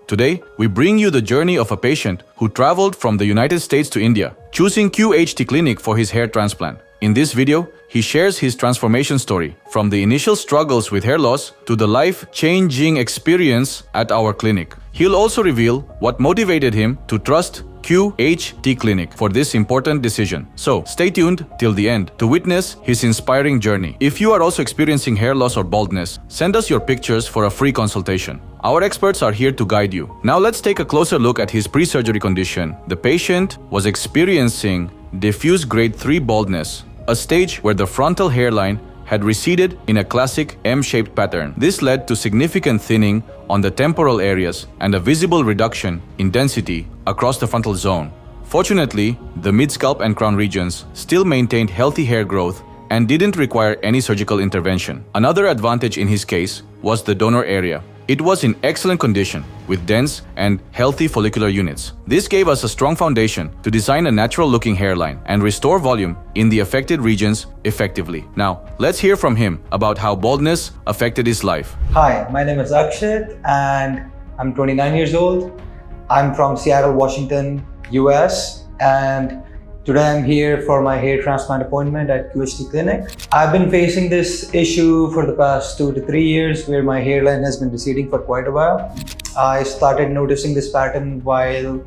Today, we bring you the journey of a patient who traveled from the United States to India, choosing QHT Clinic for his hair transplant. In this video, he shares his transformation story, from the initial struggles with hair loss to the life-changing experience at our clinic. He'll also reveal what motivated him to trust QHT Clinic for this important decision. So, stay tuned till the end to witness his inspiring journey. If you are also experiencing hair loss or baldness, send us your pictures for a free consultation. Our experts are here to guide you. Now let's take a closer look at his pre-surgery condition. The patient was experiencing diffuse grade 3 baldness, a stage where the frontal hairline had receded in a classic M-shaped pattern. This led to significant thinning on the temporal areas and a visible reduction in density across the frontal zone. Fortunately, the mid-scalp and crown regions still maintained healthy hair growth and didn't require any surgical intervention. Another advantage in his case was the donor area. It was in excellent condition, with dense and healthy follicular units. This gave us a strong foundation to design a natural-looking hairline and restore volume in the affected regions effectively. Now, let's hear from him about how baldness affected his life. Hi, my name is Akshit and I'm 29 years old. I'm from Seattle, Washington, US, and today I'm here for my hair transplant appointment at QHT Clinic. I've been facing this issue for the past 2 to 3 years where my hairline has been receding for quite a while. I started noticing this pattern while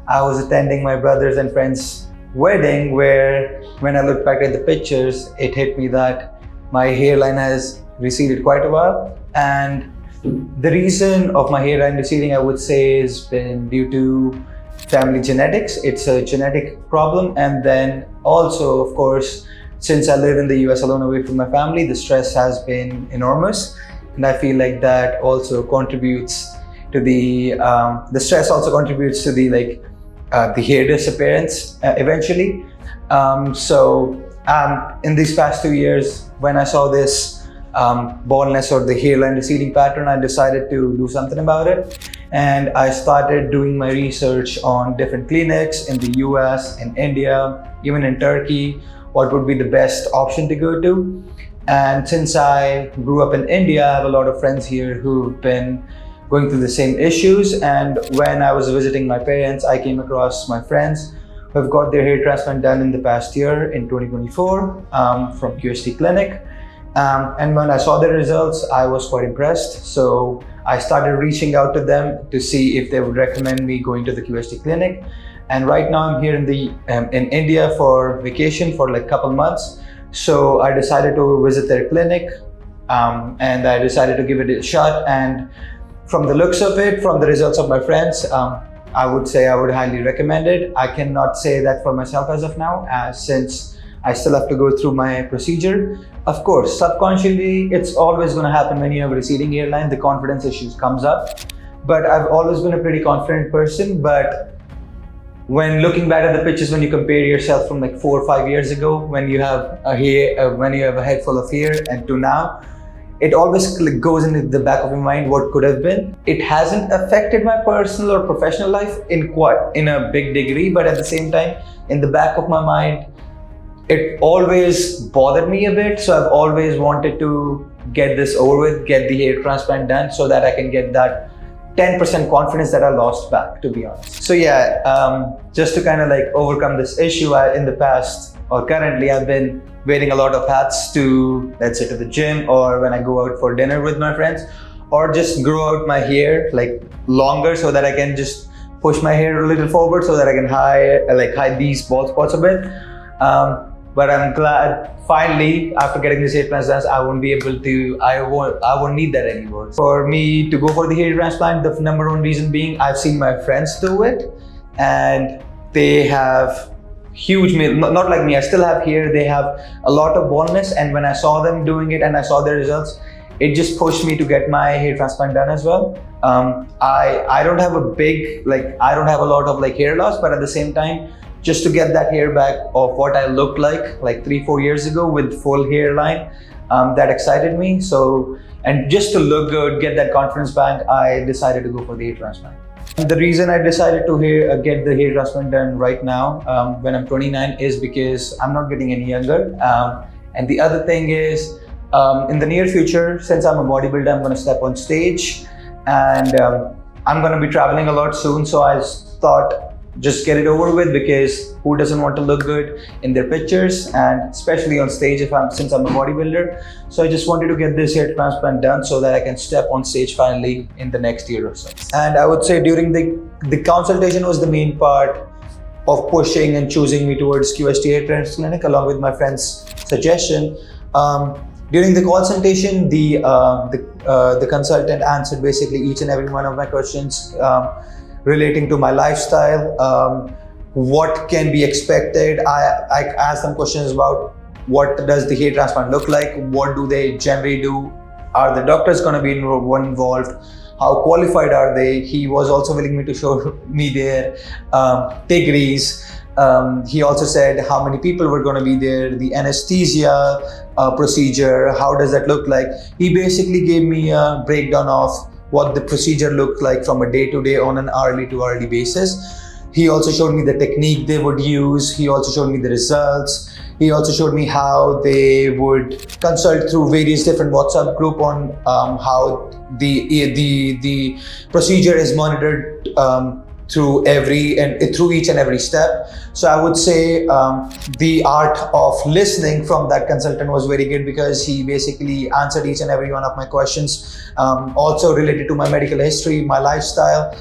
I was attending my brother's and friend's wedding, where when I looked back at the pictures, it hit me that my hairline has receded quite a while. And the reason of my hairline receding, I would say, has been due to family genetics. It's a genetic problem, and then also, of course, since I live in the US alone away from my family, the stress has been enormous, and I feel like that also contributes to the stress also contributes to the hair disappearance eventually. In these past 2 years, when I saw this baldness or the hairline receding pattern, I decided to do something about it. And I started doing my research on different clinics in the US, in India, even in Turkey, what would be the best option to go to. And since I grew up in India, I have a lot of friends here who've been going through the same issues. And when I was visiting my parents, I came across my friends who have got their hair transplant done in the past year in 2024 from QHT Clinic. And when I saw the results, I was quite impressed. So I started reaching out to them to see if they would recommend me going to the QHT Clinic. And right now I'm here in India for vacation for like a couple months. So I decided to visit their clinic and I decided to give it a shot. And from the looks of it, from the results of my friends, I would say I would highly recommend it. I cannot say that for myself as of now, since I still have to go through my procedure. Of course, subconsciously, it's always going to happen when you have a receding hairline, the confidence issues comes up. But I've always been a pretty confident person. But when looking back at the pictures, when you compare yourself from like 4 or 5 years ago, when you have a head full of hair and to now, it always goes into the back of your mind what could have been. It hasn't affected my personal or professional life in a big degree, but at the same time, in the back of my mind, it always bothered me a bit. So I've always wanted to get this over with, get the hair transplant done so that I can get that 10% confidence that I lost back, to be honest. So yeah, just to kind of like overcome this issue, in the past or currently, I've been wearing a lot of hats to, let's say, to the gym, or when I go out for dinner with my friends, or just grow out my hair like longer so that I can just push my hair a little forward so that I can hide these bald spots a bit. But I'm glad finally, after getting this hair transplant, I won't need that anymore. For me to go for the hair transplant, the number one reason being I've seen my friends do it and they have huge, not like me, I still have hair, they have a lot of baldness, and when I saw them doing it and I saw the results, it just pushed me to get my hair transplant done as well. I don't have I don't have a lot of hair loss, but at the same time, just to get that hair back of what I looked like 3-4 years ago with full hairline, that excited me. So, and just to look good, get that confidence back, I decided to go for the hair transplant. The reason I decided to get the hair transplant done right now, when I'm 29, is because I'm not getting any younger. And the other thing is, in the near future, since I'm a bodybuilder, I'm going to step on stage, and I'm going to be traveling a lot soon, so I thought just get it over with, because who doesn't want to look good in their pictures, and especially on stage since I'm a bodybuilder. So I just wanted to get this hair transplant done so that I can step on stage finally in the next year or so. And I would say during the consultation was the main part of pushing and choosing me towards QHT Hair Transplant Clinic, along with my friend's suggestion. During the consultation, the consultant answered basically each and every one of my questions relating to my lifestyle, what can be expected. I asked them questions about what does the hair transplant look like, what do they generally do, are the doctors going to be involved, how qualified are they. He was also willing me to show me their degrees. He also said how many people were going to be there, the anesthesia procedure, how does that look like. He basically gave me a breakdown of what the procedure looked like from a day-to-day on an hourly-to-hourly basis. He also showed me the technique they would use. He also showed me the results. He also showed me how they would consult through various different WhatsApp group on how the procedure is monitored through each and every step. So I would say the art of listening from that consultant was very good, because he basically answered each and every one of my questions, also related to my medical history, my lifestyle,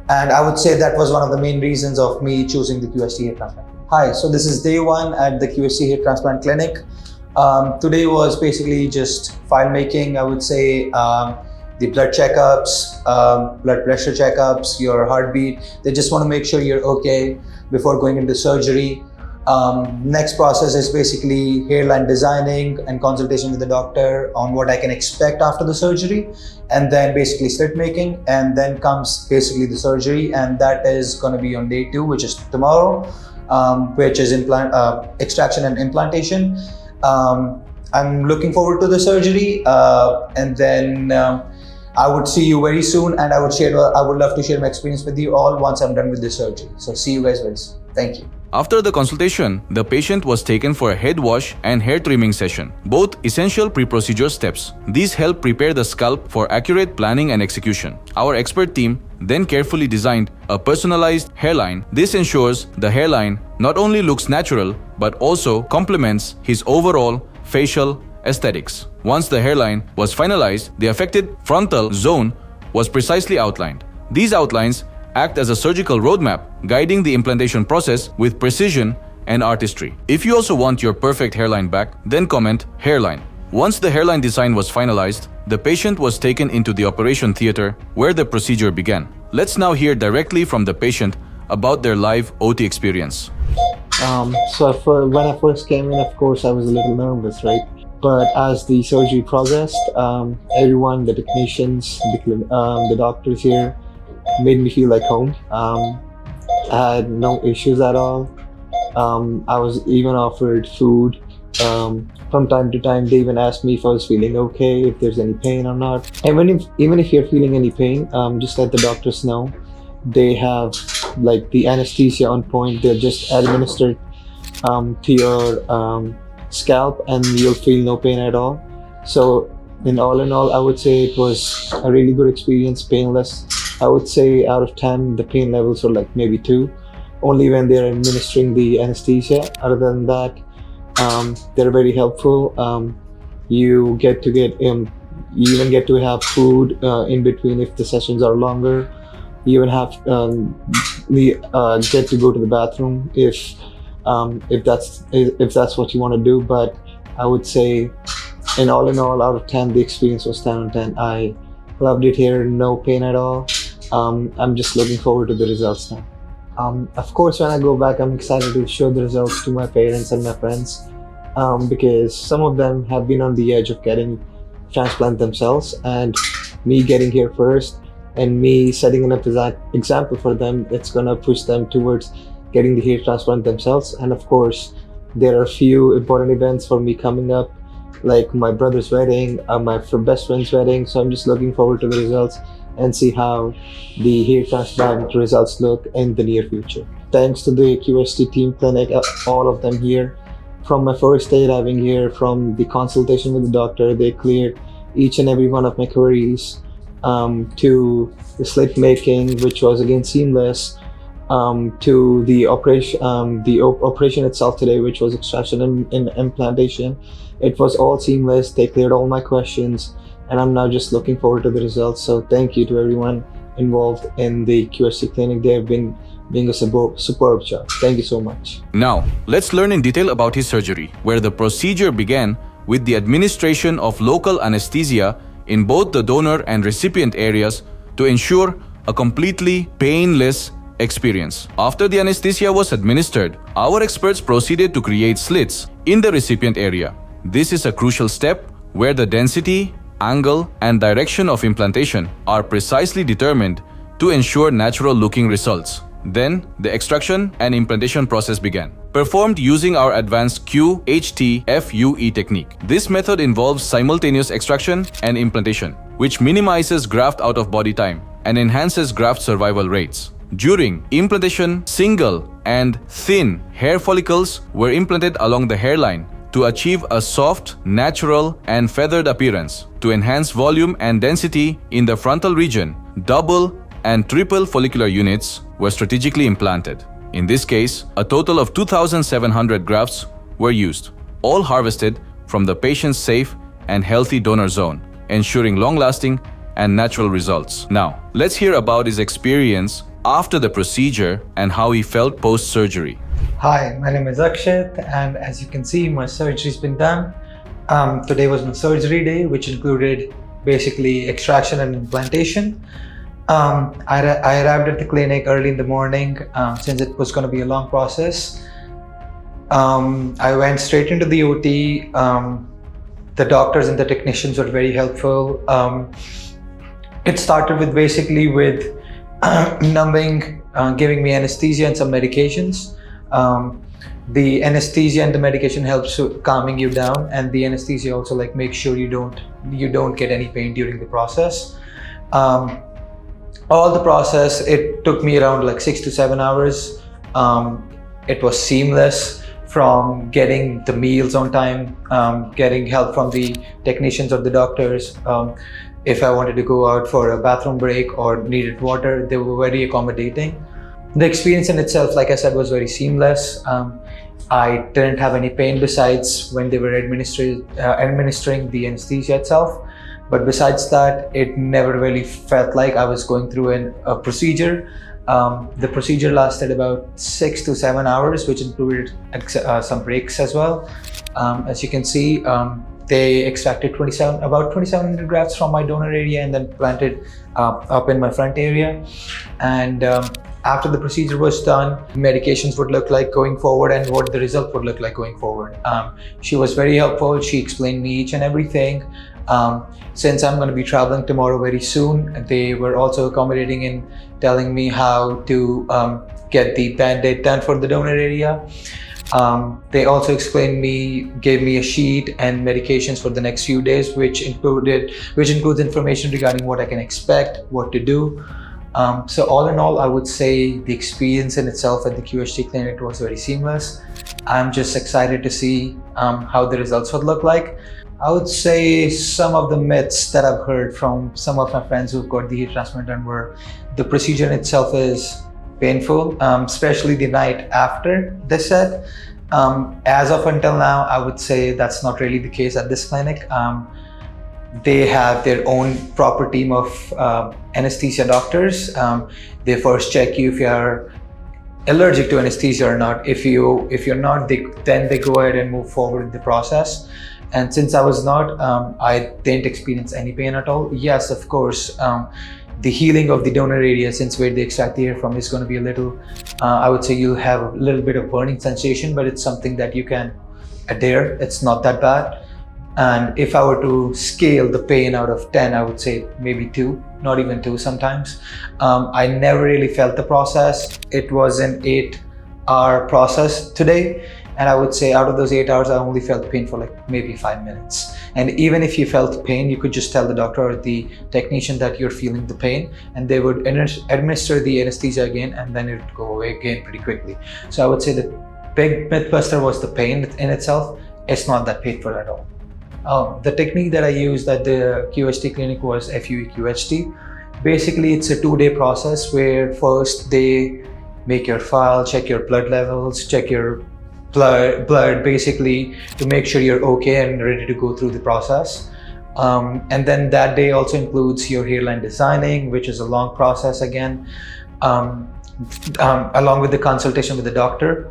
and I would say that was one of the main reasons of me choosing the QHT Hair Transplant. Hi, so this is day one at the QHT Hair Transplant Clinic. Today was basically just file making. I would say the blood checkups, blood pressure checkups, your heartbeat. They just want to make sure you're okay before going into surgery. Next process is basically hairline designing and consultation with the doctor on what I can expect after the surgery, and then basically slit making, and then comes basically the surgery, and that is going to be on day 2, which is tomorrow, which is extraction and implantation. I'm looking forward to the surgery, and then I would see you very soon, and I would love to share my experience with you all once I'm done with the surgery. So see you guys very soon. Thank you. After the consultation, the patient was taken for a head wash and hair trimming session, both essential pre-procedure steps. These help prepare the scalp for accurate planning and execution. Our expert team then carefully designed a personalized hairline. This ensures the hairline not only looks natural, but also complements his overall facial aesthetics. Once the hairline was finalized, the affected frontal zone was precisely outlined. These outlines act as a surgical roadmap, guiding the implantation process with precision and artistry. If you also want your perfect hairline back, then comment hairline. Once the hairline design was finalized, the patient was taken into the operation theater where the procedure began. Let's now hear directly from the patient about their live OT experience. When I first came in, of course, I was a little nervous, right? But as the surgery progressed, everyone, the technicians, the doctors here, made me feel like home. I had no issues at all. I was even offered food. From time to time, they even asked me if I was feeling okay, if there's any pain or not. And even if you're feeling any pain, just let the doctors know. They have like the anesthesia on point. They're just administered to your scalp, and you'll feel no pain at all. So in all, I would say it was a really good experience, painless. I would say out of 10, the pain levels are like maybe 2, only when they're administering the anesthesia. Other than that, they're very helpful. You even get to have food in between if the sessions are longer. You even have get to go to the bathroom if that's what you want to do. But I would say in all, out of 10, the experience was 10 on 10. I loved it here, no pain at all. I'm just looking forward to the results now. Of course, when I go back, I'm excited to show the results to my parents and my friends, because some of them have been on the edge of getting transplant themselves, and me getting here first and me setting an example for them, it's gonna push them towards getting the hair transplant themselves. And of course, there are a few important events for me coming up, like my brother's wedding, my best friend's wedding. So I'm just looking forward to the results and see how the hair transplant results look in the near future. Thanks to the QHT team clinic, all of them here. From my first day arriving here, from the consultation with the doctor, they cleared each and every one of my queries. to the slit making, which was again seamless, to the operation itself today, which was extraction and implantation. It was all seamless. They cleared all my questions, and I'm now just looking forward to the results. So thank you to everyone involved in the QHT clinic. They have been doing a superb job. Thank you so much. Now, let's learn in detail about his surgery, where the procedure began with the administration of local anesthesia in both the donor and recipient areas to ensure a completely painless experience. After the anesthesia was administered, our experts proceeded to create slits in the recipient area. This is a crucial step where the density, angle, and direction of implantation are precisely determined to ensure natural-looking results. Then, the extraction and implantation process began, performed using our advanced QHT FUE technique. This method involves simultaneous extraction and implantation, which minimizes graft out-of-body time and enhances graft survival rates. During implantation, single and thin hair follicles were implanted along the hairline to achieve a soft, natural, and feathered appearance. To enhance volume and density in the frontal region, double and triple follicular units were strategically implanted. In this case, a total of 2,700 grafts were used, all harvested from the patient's safe and healthy donor zone, ensuring long-lasting and natural results. Now, let's hear about his experience after the procedure and how he felt post-surgery. Hi, my name is Akshit, and as you can see, my surgery's been done. Today was my surgery day, which included basically extraction and implantation. I arrived at the clinic early in the morning since it was going to be a long process. I went straight into the OT. The doctors and the technicians were very helpful. It started with basically with numbing, giving me anesthesia and some medications. The anesthesia and the medication helps calming you down, and the anesthesia also like makes sure you don't get any pain during the process. All the process, it took me around like 6 to 7 hours. It was seamless, from getting the meals on time, getting help from the technicians or the doctors. If I wanted to go out for a bathroom break or needed water, they were very accommodating. The experience in itself, like I said, was very seamless. I didn't have any pain besides when they were administering the anesthesia itself. But besides that, it never really felt like I was going through a procedure. The procedure lasted about 6 to 7 hours, which included some breaks as well. As you can see, they extracted about 2,700 grafts from my donor area and then planted up in my front area. And after the procedure was done, medications would look like going forward and what the result would look like going forward. She was very helpful. She explained me each and everything. Since I'm going to be traveling tomorrow very soon, they were also accommodating in telling me how to get the band-aid done for the donor area. They also gave me a sheet and medications for the next few days, which includes information regarding what I can expect, what to do. So all in all, I would say the experience in itself at the QHT clinic was very seamless. I'm just excited to see how the results would look like. I would say some of the myths that I've heard from some of my friends who've got the hair transplant done were the procedure in itself is painful, especially the night after, they said. As of until now, I would say that's not really the case at this clinic. They have their own proper team of anesthesia doctors. They first check you if you're allergic to anesthesia or not. If you're not, then they go ahead and move forward with the process. And since I was not, I didn't experience any pain at all. Yes, of course, the healing of the donor area, since where they extract the hair from, is going to be a little, I would say you'll have a little bit of burning sensation, but it's something that you can adhere. It's not that bad. And if I were to scale the pain out of 10, I would say maybe 2, not even 2 sometimes. I never really felt the process. It was an 8-hour process today. And I would say out of those 8 hours, I only felt pain for like maybe 5 minutes. And even if you felt pain, you could just tell the doctor or the technician that you're feeling the pain, and they would administer the anesthesia again, and then it would go away again pretty quickly. So I would say the big mythbuster was the pain in itself. It's not that painful at all. The technique that I used at the QHT clinic was FUE QHT. Basically, it's a 2-day process where first they make your file, check your blood levels, check your blood basically to make sure you're okay and ready to go through the process. And then that day also includes your hairline designing, which is a long process again, along with the consultation with the doctor.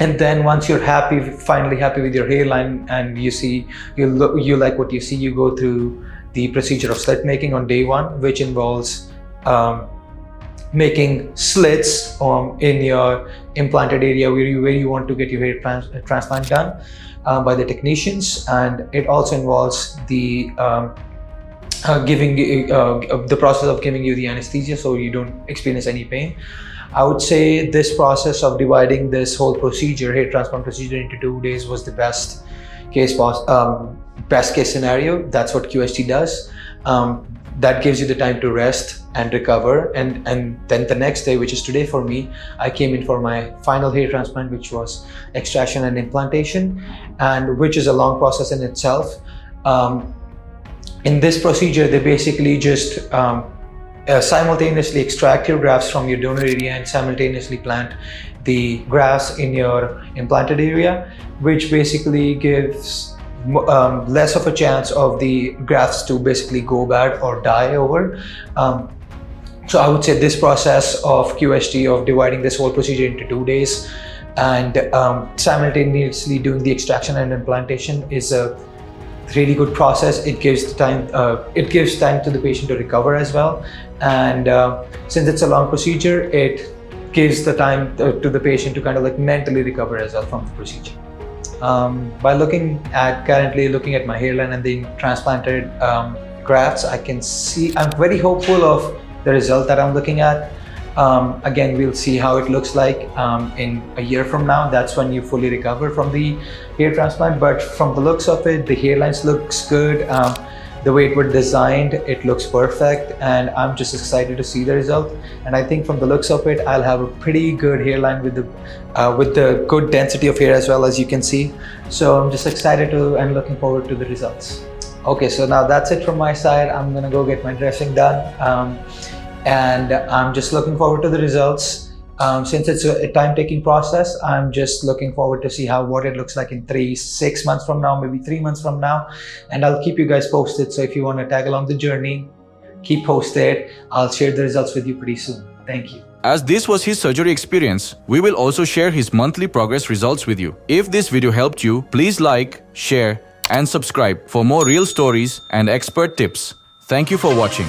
And then once you're finally happy with your hairline, and you like what you see, you go through the procedure of slit making on day 1, which involves making slits in your implanted area where you want to get your hair transplant done by the technicians. And it also involves the the process of giving you the anesthesia so you don't experience any pain. I would say this process of dividing this whole procedure, hair transplant procedure, into 2 days was the best case scenario. That's what QHT does. That gives you the time to rest and recover. And then the next day, which is today for me, I came in for my final hair transplant, which was extraction and implantation, and which is a long process in itself. In this procedure, they basically just simultaneously extract your grafts from your donor area and simultaneously plant the grafts in your implanted area, which basically gives less of a chance of the grafts to basically go bad or die over. So I would say this process of QHT, of dividing this whole procedure into 2 days and simultaneously doing the extraction and implantation, is a really good process. It gives time to the patient to recover as well. And since it's a long procedure, it gives the time to the patient to kind of like mentally recover as well from the procedure. By currently looking at my hairline and the transplanted grafts, I can see I'm very hopeful of the result that I'm looking at. Again, we'll see how it looks like in a year from now. That's when you fully recover from the hair transplant. But from the looks of it, the hairlines looks good. The way it was designed, it looks perfect, and I'm just excited to see the result. And I think from the looks of it, I'll have a pretty good hairline with the good density of hair as well, as you can see. So I'm just excited and looking forward to the results. Okay, so now that's it from my side. I'm gonna go get my dressing done. And I'm just looking forward to the results. Since it's a time-taking process, I'm just looking forward to see what it looks like in 6 months from now, maybe 3 months from now. And I'll keep you guys posted. So if you want to tag along the journey, keep posted. I'll share the results with you pretty soon. Thank you. As this was his surgery experience, we will also share his monthly progress results with you. If this video helped you, please like, share, and subscribe for more real stories and expert tips. Thank you for watching.